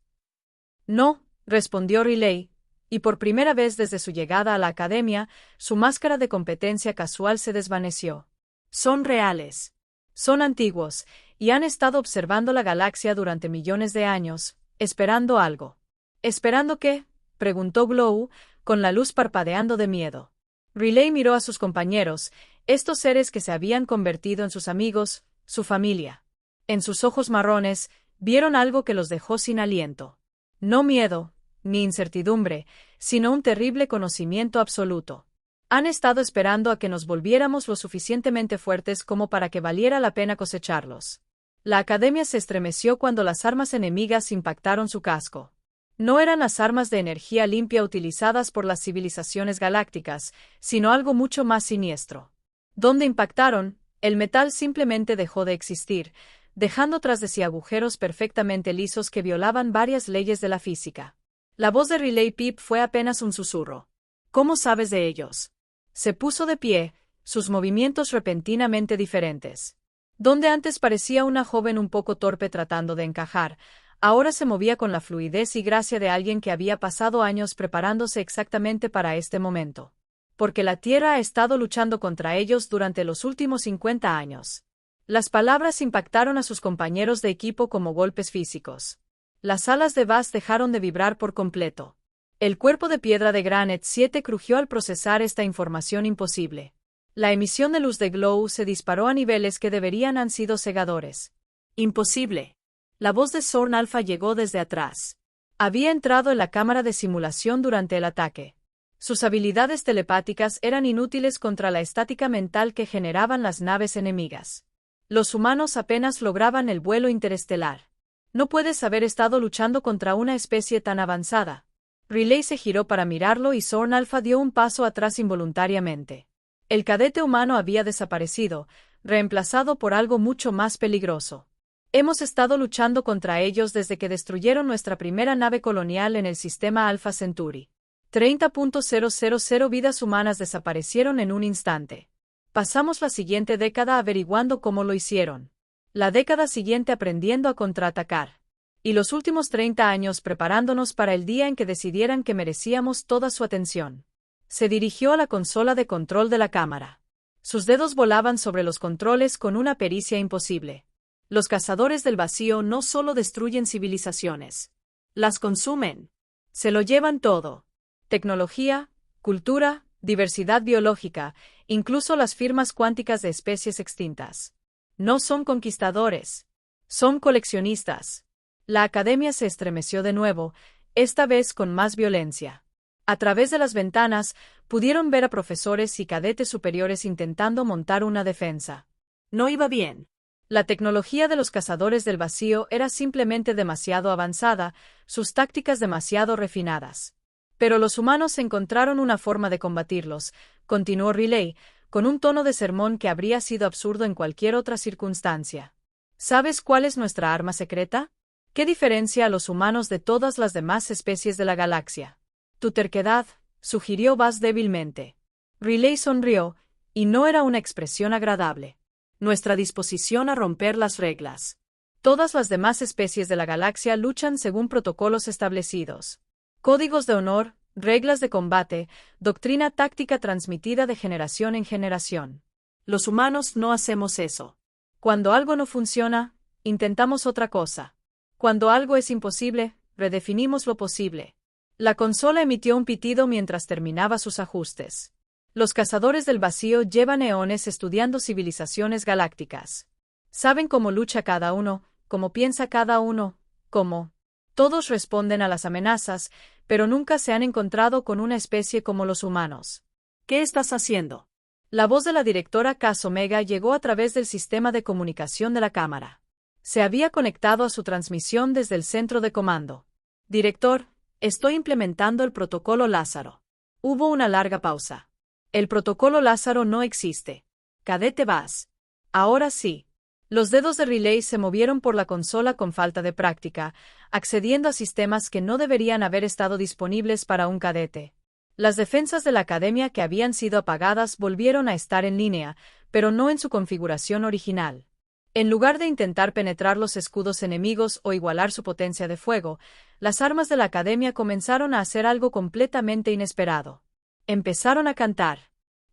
«No», respondió Riley, y por primera vez desde su llegada a la Academia, su máscara de competencia casual se desvaneció. «Son reales. Son antiguos, y han estado observando la galaxia durante millones de años, esperando algo». «¿Esperando qué?», preguntó Glow, con la luz parpadeando de miedo. Riley miró a sus compañeros, estos seres que se habían convertido en sus amigos, su familia. En sus ojos marrones, vieron algo que los dejó sin aliento. No miedo, ni incertidumbre, sino un terrible conocimiento absoluto. Han estado esperando a que nos volviéramos lo suficientemente fuertes como para que valiera la pena cosecharlos. La Academia se estremeció cuando las armas enemigas impactaron su casco. No eran las armas de energía limpia utilizadas por las civilizaciones galácticas, sino algo mucho más siniestro. Donde impactaron, el metal simplemente dejó de existir, dejando tras de sí agujeros perfectamente lisos que violaban varias leyes de la física. La voz de Riley Pip fue apenas un susurro. «¿Cómo sabes de ellos?». Se puso de pie, sus movimientos repentinamente diferentes. Donde antes parecía una joven un poco torpe tratando de encajar, ahora se movía con la fluidez y gracia de alguien que había pasado años preparándose exactamente para este momento. Porque la Tierra ha estado luchando contra ellos durante los últimos 50 años. Las palabras impactaron a sus compañeros de equipo como golpes físicos. Las alas de Bass dejaron de vibrar por completo. El cuerpo de piedra de Granite 7 crujió al procesar esta información imposible. La emisión de luz de Glow se disparó a niveles que deberían han sido cegadores. «Imposible». La voz de Zorn Alpha llegó desde atrás. Había entrado en la cámara de simulación durante el ataque. Sus habilidades telepáticas eran inútiles contra la estática mental que generaban las naves enemigas. Los humanos apenas lograban el vuelo interestelar. No puedes haber estado luchando contra una especie tan avanzada. Riley se giró para mirarlo y Zorn Alpha dio un paso atrás involuntariamente. El cadete humano había desaparecido, reemplazado por algo mucho más peligroso. Hemos estado luchando contra ellos desde que destruyeron nuestra primera nave colonial en el sistema Alpha Centauri. 30.000 vidas humanas desaparecieron en un instante. Pasamos la siguiente década averiguando cómo lo hicieron. La década siguiente aprendiendo a contraatacar. Y los últimos 30 años preparándonos para el día en que decidieran que merecíamos toda su atención. Se dirigió a la consola de control de la cámara. Sus dedos volaban sobre los controles con una pericia imposible. Los cazadores del vacío no solo destruyen civilizaciones. Las consumen. Se lo llevan todo. Tecnología, cultura, diversidad biológica, incluso las firmas cuánticas de especies extintas. No son conquistadores. Son coleccionistas. La Academia se estremeció de nuevo, esta vez con más violencia. A través de las ventanas, pudieron ver a profesores y cadetes superiores intentando montar una defensa. No iba bien. La tecnología de los cazadores del vacío era simplemente demasiado avanzada, sus tácticas demasiado refinadas. Pero los humanos encontraron una forma de combatirlos, continuó Riley, con un tono de sermón que habría sido absurdo en cualquier otra circunstancia. ¿Sabes cuál es nuestra arma secreta? ¿Qué diferencia a los humanos de todas las demás especies de la galaxia? Tu terquedad, sugirió Bass débilmente. Riley sonrió, y no era una expresión agradable. Nuestra disposición a romper las reglas. Todas las demás especies de la galaxia luchan según protocolos establecidos. Códigos de honor, reglas de combate, doctrina táctica transmitida de generación en generación. Los humanos no hacemos eso. Cuando algo no funciona, intentamos otra cosa. Cuando algo es imposible, redefinimos lo posible. La consola emitió un pitido mientras terminaba sus ajustes. Los cazadores del vacío llevan eones estudiando civilizaciones galácticas. Saben cómo lucha cada uno, cómo piensa cada uno, cómo. Todos responden a las amenazas, pero nunca se han encontrado con una especie como los humanos. ¿Qué estás haciendo? La voz de la directora Cas Omega llegó a través del sistema de comunicación de la cámara. Se había conectado a su transmisión desde el centro de comando. Director, estoy implementando el protocolo Lázaro. Hubo una larga pausa. El protocolo Lázaro no existe. Cadete Vaz. Ahora sí. Los dedos de Relay se movieron por la consola con falta de práctica, accediendo a sistemas que no deberían haber estado disponibles para un cadete. Las defensas de la academia que habían sido apagadas volvieron a estar en línea, pero no en su configuración original. En lugar de intentar penetrar los escudos enemigos o igualar su potencia de fuego, las armas de la academia comenzaron a hacer algo completamente inesperado. Empezaron a cantar.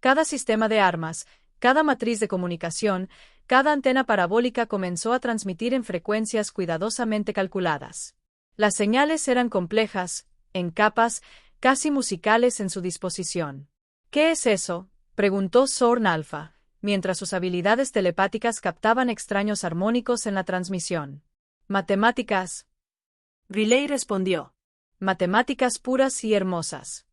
Cada sistema de armas, cada matriz de comunicación, cada antena parabólica comenzó a transmitir en frecuencias cuidadosamente calculadas. Las señales eran complejas, en capas, casi musicales en su disposición. ¿Qué es eso?, preguntó Zorn Alpha, mientras sus habilidades telepáticas captaban extraños armónicos en la transmisión. Matemáticas. Relay respondió. Matemáticas puras y hermosas.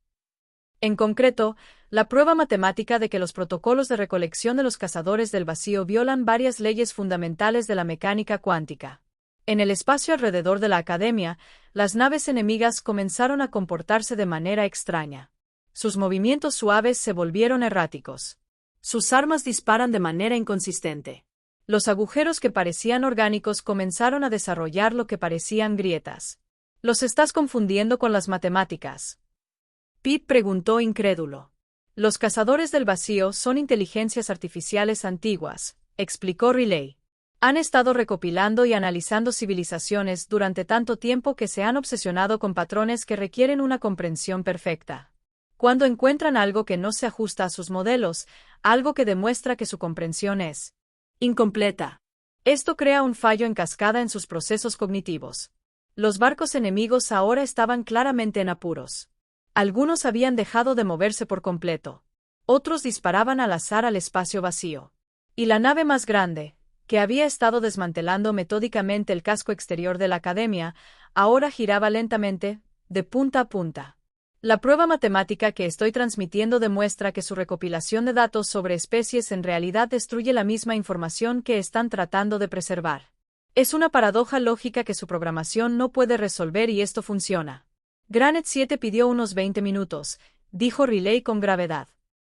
En concreto, la prueba matemática de que los protocolos de recolección de los cazadores del vacío violan varias leyes fundamentales de la mecánica cuántica. En el espacio alrededor de la academia, las naves enemigas comenzaron a comportarse de manera extraña. Sus movimientos suaves se volvieron erráticos. Sus armas disparan de manera inconsistente. Los agujeros que parecían orgánicos comenzaron a desarrollar lo que parecían grietas. ¿Los estás confundiendo con las matemáticas?, Pete preguntó incrédulo. Los cazadores del vacío son inteligencias artificiales antiguas, explicó Relay. Han estado recopilando y analizando civilizaciones durante tanto tiempo que se han obsesionado con patrones que requieren una comprensión perfecta. Cuando encuentran algo que no se ajusta a sus modelos, algo que demuestra que su comprensión es incompleta, esto crea un fallo en cascada en sus procesos cognitivos. Los barcos enemigos ahora estaban claramente en apuros. Algunos habían dejado de moverse por completo. Otros disparaban al azar al espacio vacío. Y la nave más grande, que había estado desmantelando metódicamente el casco exterior de la academia, ahora giraba lentamente, de punta a punta. La prueba matemática que estoy transmitiendo demuestra que su recopilación de datos sobre especies en realidad destruye la misma información que están tratando de preservar. Es una paradoja lógica que su programación no puede resolver y esto funciona. Granite 7 pidió unos 20 minutos, dijo Relay con gravedad.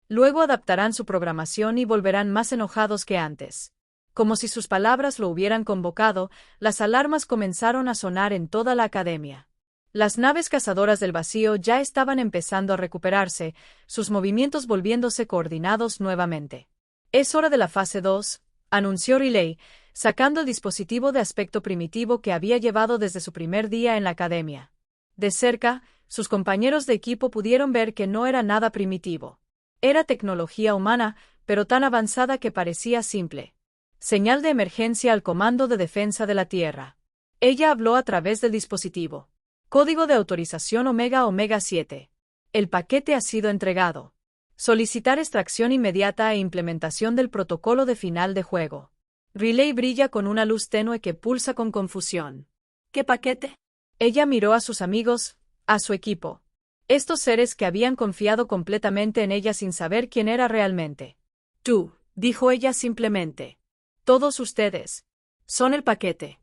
Luego adaptarán su programación y volverán más enojados que antes. Como si sus palabras lo hubieran convocado, las alarmas comenzaron a sonar en toda la academia. Las naves cazadoras del vacío ya estaban empezando a recuperarse, sus movimientos volviéndose coordinados nuevamente. Es hora de la fase 2, anunció Relay, sacando el dispositivo de aspecto primitivo que había llevado desde su primer día en la academia. De cerca, sus compañeros de equipo pudieron ver que no era nada primitivo. Era tecnología humana, pero tan avanzada que parecía simple. Señal de emergencia al Comando de Defensa de la Tierra. Ella habló a través del dispositivo. Código de autorización Omega 7. El paquete ha sido entregado. Solicitar extracción inmediata e implementación del protocolo de final de juego. Relay brilla con una luz tenue que pulsa con confusión. ¿Qué paquete? Ella miró a sus amigos, a su equipo. Estos seres que habían confiado completamente en ella sin saber quién era realmente. Tú, dijo ella simplemente. Todos ustedes. Son el paquete.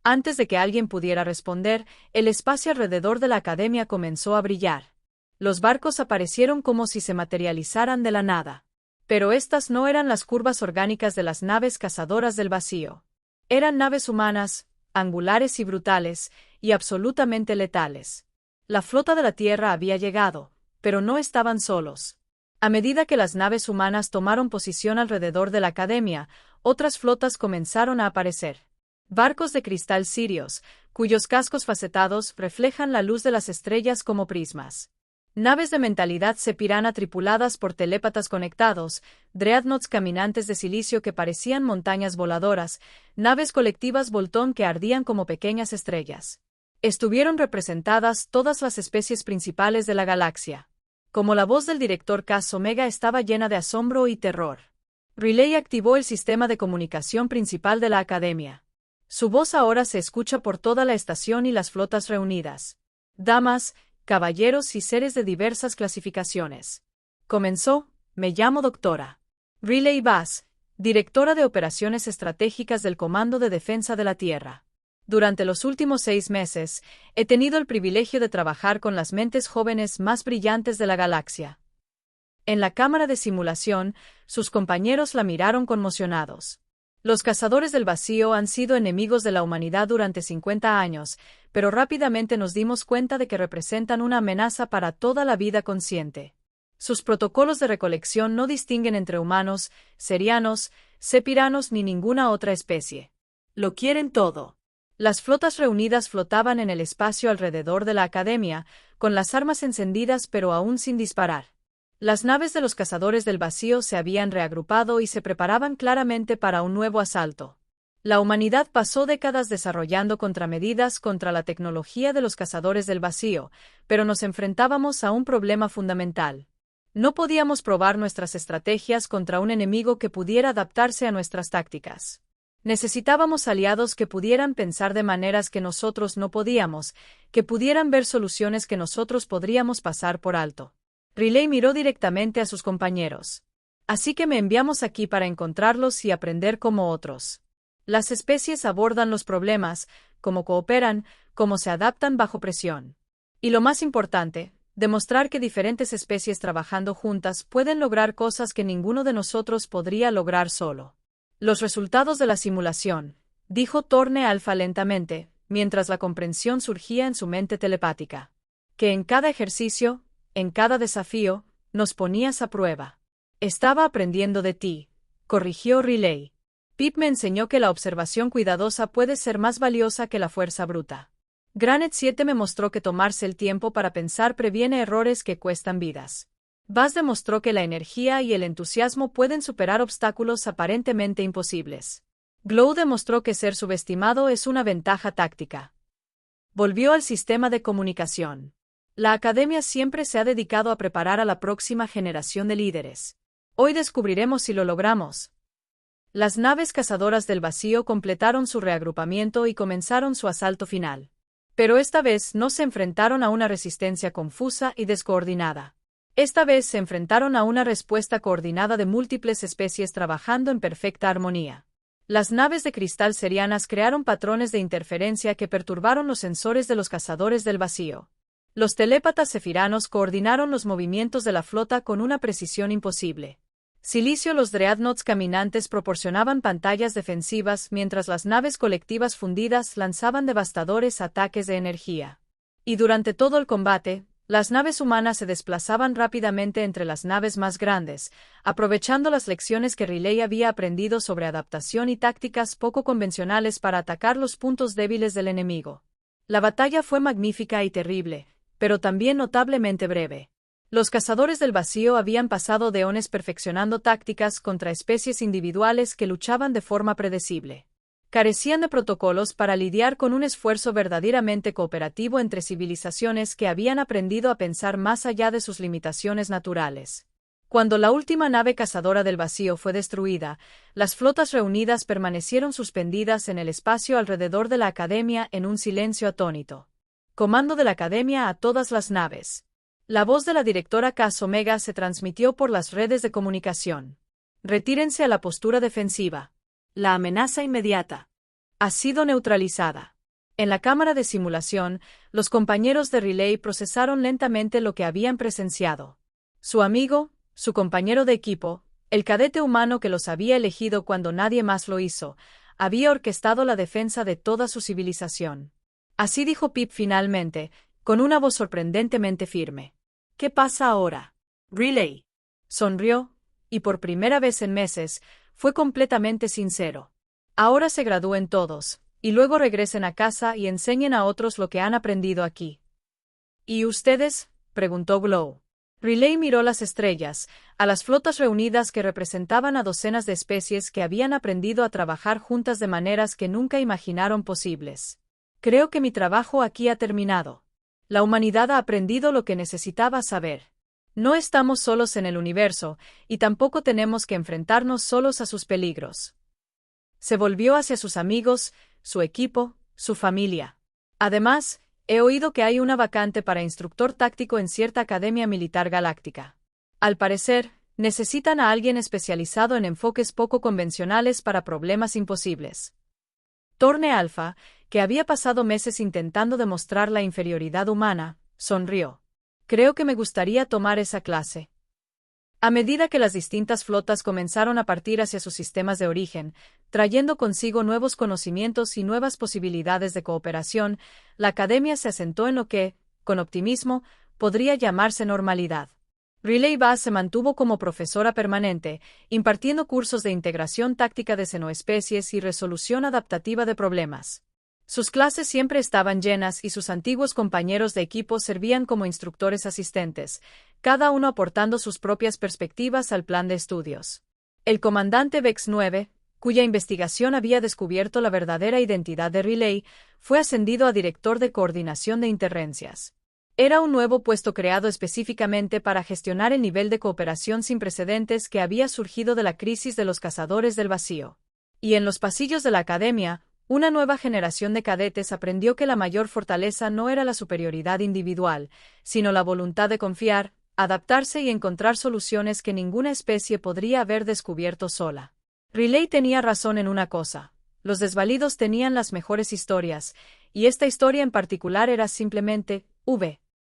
Antes de que alguien pudiera responder, el espacio alrededor de la academia comenzó a brillar. Los barcos aparecieron como si se materializaran de la nada. Pero estas no eran las curvas orgánicas de las naves cazadoras del vacío. Eran naves humanas, angulares y brutales, y absolutamente letales. La flota de la Tierra había llegado, pero no estaban solos. A medida que las naves humanas tomaron posición alrededor de la academia, otras flotas comenzaron a aparecer. Barcos de cristal sirios, cuyos cascos facetados reflejan la luz de las estrellas como prismas. Naves de mentalidad sepirana tripuladas por telépatas conectados, dreadnoughts caminantes de silicio que parecían montañas voladoras, naves colectivas Voltón que ardían como pequeñas estrellas. Estuvieron representadas todas las especies principales de la galaxia. Como la voz del director Cas Omega estaba llena de asombro y terror. Riley activó el sistema de comunicación principal de la Academia. Su voz ahora se escucha por toda la estación y las flotas reunidas. Damas, caballeros y seres de diversas clasificaciones. Comenzó, me llamo Doctora Riley Bass, directora de Operaciones Estratégicas del Comando de Defensa de la Tierra. Durante los últimos 6 meses, he tenido el privilegio de trabajar con las mentes jóvenes más brillantes de la galaxia. En la cámara de simulación, sus compañeros la miraron conmocionados. Los cazadores del vacío han sido enemigos de la humanidad durante 50 años, pero rápidamente nos dimos cuenta de que representan una amenaza para toda la vida consciente. Sus protocolos de recolección no distinguen entre humanos, serianos, sepiranos ni ninguna otra especie. Lo quieren todo. Las flotas reunidas flotaban en el espacio alrededor de la Academia, con las armas encendidas pero aún sin disparar. Las naves de los cazadores del vacío se habían reagrupado y se preparaban claramente para un nuevo asalto. La humanidad pasó décadas desarrollando contramedidas contra la tecnología de los cazadores del vacío, pero nos enfrentábamos a un problema fundamental. No podíamos probar nuestras estrategias contra un enemigo que pudiera adaptarse a nuestras tácticas. Necesitábamos aliados que pudieran pensar de maneras que nosotros no podíamos, que pudieran ver soluciones que nosotros podríamos pasar por alto. Riley miró directamente a sus compañeros. Así que me enviamos aquí para encontrarlos y aprender como otros. Las especies abordan los problemas, cómo cooperan, cómo se adaptan bajo presión. Y lo más importante, demostrar que diferentes especies trabajando juntas pueden lograr cosas que ninguno de nosotros podría lograr solo. Los resultados de la simulación, dijo Torne Alfa lentamente, mientras la comprensión surgía en su mente telepática. Que en cada ejercicio, en cada desafío, nos ponías a prueba. Estaba aprendiendo de ti, corrigió Riley. Pip me enseñó que la observación cuidadosa puede ser más valiosa que la fuerza bruta. Granite 7 me mostró que tomarse el tiempo para pensar previene errores que cuestan vidas. Bass demostró que la energía y el entusiasmo pueden superar obstáculos aparentemente imposibles. Glow demostró que ser subestimado es una ventaja táctica. Volvió al sistema de comunicación. La Academia siempre se ha dedicado a preparar a la próxima generación de líderes. Hoy descubriremos si lo logramos. Las naves cazadoras del vacío completaron su reagrupamiento y comenzaron su asalto final. Pero esta vez no se enfrentaron a una resistencia confusa y descoordinada. Esta vez se enfrentaron a una respuesta coordinada de múltiples especies trabajando en perfecta armonía. Las naves de cristal serianas crearon patrones de interferencia que perturbaron los sensores de los cazadores del vacío. Los telépatas sefiranos coordinaron los movimientos de la flota con una precisión imposible. Silicio los dreadnoughts caminantes proporcionaban pantallas defensivas mientras las naves colectivas fundidas lanzaban devastadores ataques de energía. Y durante todo el combate, las naves humanas se desplazaban rápidamente entre las naves más grandes, aprovechando las lecciones que Riley había aprendido sobre adaptación y tácticas poco convencionales para atacar los puntos débiles del enemigo. La batalla fue magnífica y terrible, pero también notablemente breve. Los cazadores del vacío habían pasado eones perfeccionando tácticas contra especies individuales que luchaban de forma predecible. Carecían de protocolos para lidiar con un esfuerzo verdaderamente cooperativo entre civilizaciones que habían aprendido a pensar más allá de sus limitaciones naturales. Cuando la última nave cazadora del vacío fue destruida, las flotas reunidas permanecieron suspendidas en el espacio alrededor de la Academia en un silencio atónito. Comando de la Academia a todas las naves. La voz de la directora Cas Omega se transmitió por las redes de comunicación. Retírense a la postura defensiva. La amenaza inmediata ha sido neutralizada. En la cámara de simulación, los compañeros de Riley procesaron lentamente lo que habían presenciado. Su amigo, su compañero de equipo, el cadete humano que los había elegido cuando nadie más lo hizo, había orquestado la defensa de toda su civilización. Así dijo Pip finalmente, con una voz sorprendentemente firme. ¿Qué pasa ahora? Riley sonrió, y por primera vez en meses, fue completamente sincero. Ahora se gradúen todos, y luego regresen a casa y enseñen a otros lo que han aprendido aquí. ¿Y ustedes? Preguntó Glow. Riley miró las estrellas, a las flotas reunidas que representaban a docenas de especies que habían aprendido a trabajar juntas de maneras que nunca imaginaron posibles. Creo que mi trabajo aquí ha terminado. La humanidad ha aprendido lo que necesitaba saber. No estamos solos en el universo, y tampoco tenemos que enfrentarnos solos a sus peligros. Se volvió hacia sus amigos, su equipo, su familia. Además, he oído que hay una vacante para instructor táctico en cierta academia militar galáctica. Al parecer, necesitan a alguien especializado en enfoques poco convencionales para problemas imposibles. Torne Alpha, que había pasado meses intentando demostrar la inferioridad humana, sonrió. Creo que me gustaría tomar esa clase. A medida que las distintas flotas comenzaron a partir hacia sus sistemas de origen, trayendo consigo nuevos conocimientos y nuevas posibilidades de cooperación, la academia se asentó en lo que, con optimismo, podría llamarse normalidad. Riley Bass se mantuvo como profesora permanente, impartiendo cursos de integración táctica de xenoespecies y resolución adaptativa de problemas. Sus clases siempre estaban llenas y sus antiguos compañeros de equipo servían como instructores asistentes, cada uno aportando sus propias perspectivas al plan de estudios. El comandante Vex 9, cuya investigación había descubierto la verdadera identidad de Riley, fue ascendido a director de coordinación de interrencias. Era un nuevo puesto creado específicamente para gestionar el nivel de cooperación sin precedentes que había surgido de la crisis de los cazadores del vacío. Y en los pasillos de la academia, una nueva generación de cadetes aprendió que la mayor fortaleza no era la superioridad individual, sino la voluntad de confiar, adaptarse y encontrar soluciones que ninguna especie podría haber descubierto sola. Riley tenía razón en una cosa: los desvalidos tenían las mejores historias, y esta historia en particular era simplemente,